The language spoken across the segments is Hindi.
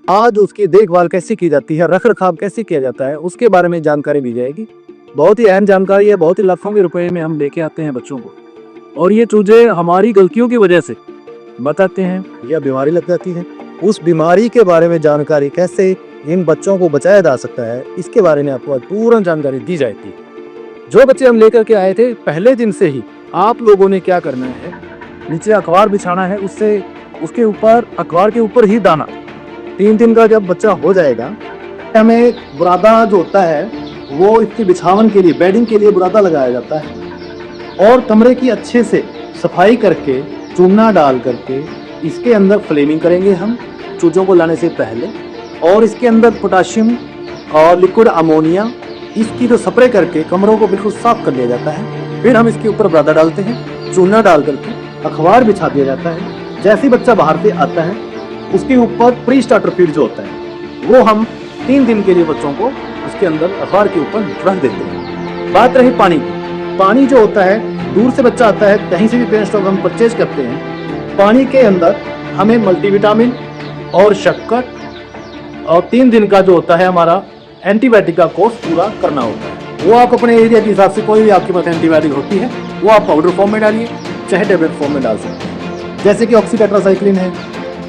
आज उसकी देखभाल कैसे की जाती है, रख रखाव कैसे किया जाता है, उसके बारे में जानकारी दी जाएगी। बहुत ही अहम जानकारी है, बहुत ही लाखों के रुपए में हम लेके आते हैं बच्चों को, और ये चूजे हमारी गलतियों की वजह से बताते हैं या बीमारी लग जाती है। उस बीमारी के बारे में जानकारी, कैसे इन बच्चों को बचाया जा सकता है, इसके बारे में आपको पूर्ण जानकारी दी जाएगी। जो बच्चे हम लेकर के आए थे, पहले दिन से ही आप लोगों ने क्या करना है, नीचे अखबार बिछाना है, उससे उसके ऊपर अखबार के ऊपर ही दाना। 3 दिन का जब बच्चा हो जाएगा, हमें बुरादा जो होता है वो इसके बिछावन के लिए, बेडिंग के लिए बुरादा लगाया जाता है, और कमरे की अच्छे से सफाई करके चूना डाल करके इसके अंदर फ्लेमिंग करेंगे हम चूजों को लाने से पहले, और इसके अंदर पोटाशियम और लिक्विड अमोनिया इसकी जो स्प्रे करके कमरों को बिल्कुल साफ कर लिया जाता है। फिर हम इसके ऊपर बुरादा डालते हैं, चूना डाल करके अखबार बिछा दिया जाता है। जैसे ही बच्चा बाहर से आता है, उसके ऊपर प्री स्टार्टर फीड जो होता है वो हम 3 दिन के लिए बच्चों को उसके अंदर अखबार के ऊपर रख देते हैं। बात रही पानी की, पानी जो होता है, दूर से बच्चा आता है, कहीं से भी पेरेंट्स स्टॉक हम परचेज करते हैं, पानी के अंदर हमें मल्टीविटामिन और शक्कर और 3 दिन का जो होता है हमारा एंटीबायोटिक का कोर्स पूरा करना होता है। वो आप अपने एरिया के हिसाब से, कोई भी आपके पास एंटीबायोटिक होती है वो आप पाउडर फॉर्म में डालिए, चाहे टेबलेट फॉर्म में डाल सकते हैं, जैसे कि ऑक्सीटेट्रासाइक्लिन है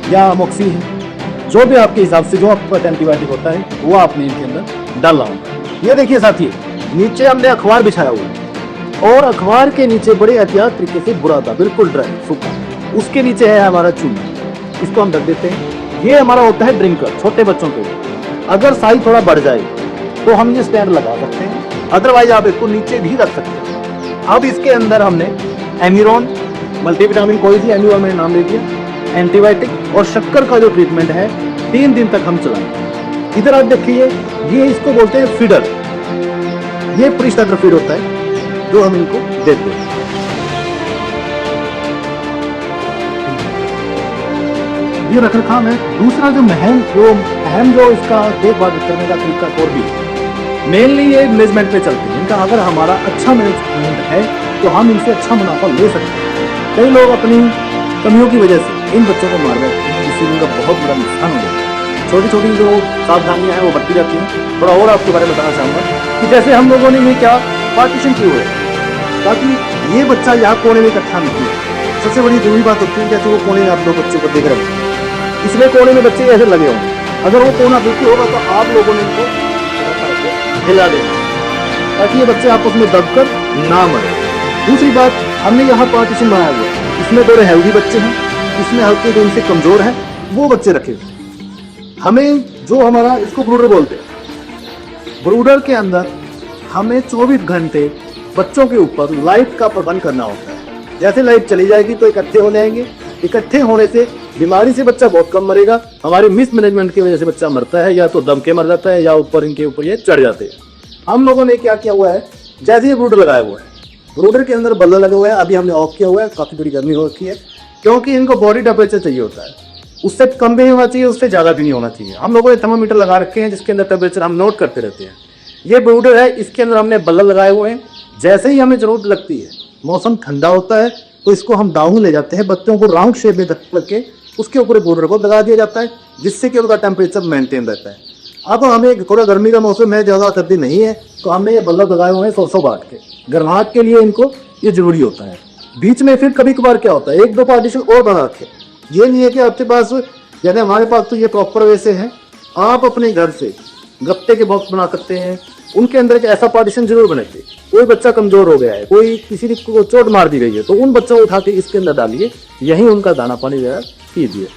या अमोक्सी है, जो भी आपके हिसाब से जो आपके पास एंटीबायोटिक होता है वो आपने इनके अंदर डालना होगा। ये देखिए साथी, नीचे हमने अखबार बिछाया हुआ है, और अखबार के नीचे बड़े एहतियात तरीके से बुरादा, बिल्कुल ड्राई सूखा, उसके नीचे है हमारा चूना, इसको हम ढक देते हैं। ये हमारा होता है ड्रिंकर, छोटे बच्चों के लिए। अगर साइज थोड़ा बढ़ जाए तो हम ये स्टैंड लगा सकते हैं, अदरवाइज आप इसको नीचे भी रख सकते हैं। अब इसके अंदर हमने एमिरोन मल्टीविटामिन, कोई सी एमिरोन मैंने नाम ले दिया, एंटीबायोटिक और शक्कर का जो ट्रीटमेंट है 3 दिन तक हम चलाएंगे। इधर आप देखिए, ये इसको बोलते हैं फीडर, ये प्री स्टार्टर फीड होता है जो हम इनको देते हैं। ये रख रखाव है। दूसरा जो अहम जो इसका देखभाल करने का तरीका और भी मेनली ये मैनेजमेंट पे चलते हैं इनका। अगर हमारा अच्छा मैनेजमेंट है तो हम इनसे अच्छा मुनाफा ले सकते हैं। कई लोग अपनी कमियों की वजह से इन बच्चों को मार बैठते हैं, जिससे इनका बहुत बड़ा नुकसान हो जाता है। छोटी छोटी जो सावधानियां हैं वो बढ़ती जाती हैं। थोड़ा और आपके बारे में बताना चाहूँगा कि जैसे हम लोगों ने ये क्या पार्टीशन किए हुए हैं, ताकि ये बच्चा यहाँ कोने में इकट्ठा नहीं है। सबसे बड़ी जरूरी बात होती है, जैसे वो कोने में आप 2 बच्चों को देख रहे हैं, इसमें कोने में बच्चे ऐसे लगे होंगे, अगर वो कोना बिल्कुल होगा तो आप लोगों ने इनको हिला देना, ताकि ये बच्चे आपस में दबकर ना मरे। दूसरी बात, हमने यहाँ पार्टीशन बनाया हुआ है, इसमें थोड़े हेल्दी बच्चे हैं, इसमें हल्के जो इनसे कमजोर हैं वो बच्चे रखे हुए। हमें जो हमारा, इसको ब्रूडर बोलते हैं, ब्रूडर के अंदर हमें 24 घंटे बच्चों के ऊपर लाइट का प्रबंध करना होता है। जैसे लाइट चली जाएगी तो इकट्ठे हो जाएंगे, इकट्ठे होने से बीमारी से बच्चा बहुत कम मरेगा। हमारे मिसमैनेजमेंट की वजह से बच्चा मरता है, या तो दम के मर जाता है या ऊपर इनके ऊपर ये चढ़ जाते हैं। हम लोगों ने क्या किया हुआ है, जैसे ये ब्रूडर लगाया हुआ है, ब्रूडर के अंदर बल्ब लगे हुए हैं, अभी हमने ऑफ किया हुआ है, काफी बड़ी गर्मी हो रखी है, क्योंकि इनको बॉडी टेम्परेचर चाहिए होता है, उससे कम भी नहीं होना चाहिए, उससे ज्यादा भी नहीं होना चाहिए। हम लोगों ने थर्मामीटर लगा रखे हैं जिसके अंदर टेम्परेचर हम नोट करते रहते हैं। ये ब्रूडर है, इसके अंदर हमने बल्ब लगाए हुए हैं। जैसे ही हमें जरूरत लगती है, मौसम ठंडा होता है, तो इसको हम डाउन ले जाते हैं, बच्चों को राउंड शेप में करके उसके ऊपर ब्रूडर को लगा दिया जाता है, जिससे कि उनका टेम्परेचर मेंटेन रहता है। अब हमें थोड़ा गर्मी का मौसम है, ज़्यादा सर्दी नहीं है, तो हमने ये बल्ब लगाए हुए हैं 100 वाट के। गर्माहट के लिए इनको ये जरूरी होता है। बीच में फिर कभी कभार क्या होता है, 1-2 पार्टीशन और बना रखे। ये नहीं है कि आपके पास, जैसे हमारे पास तो ये प्रॉपर वैसे है, आप अपने घर से गत्ते के बॉक्स बना सकते हैं, उनके अंदर एक ऐसा पार्टीशन जरूर बनाइए। कोई बच्चा कमजोर हो गया है, कोई किसी को चोट मार दी गई है, तो उन बच्चों को उठा के इसके अंदर डालिए, यही उनका दाना पानी वगैरह कीजिए।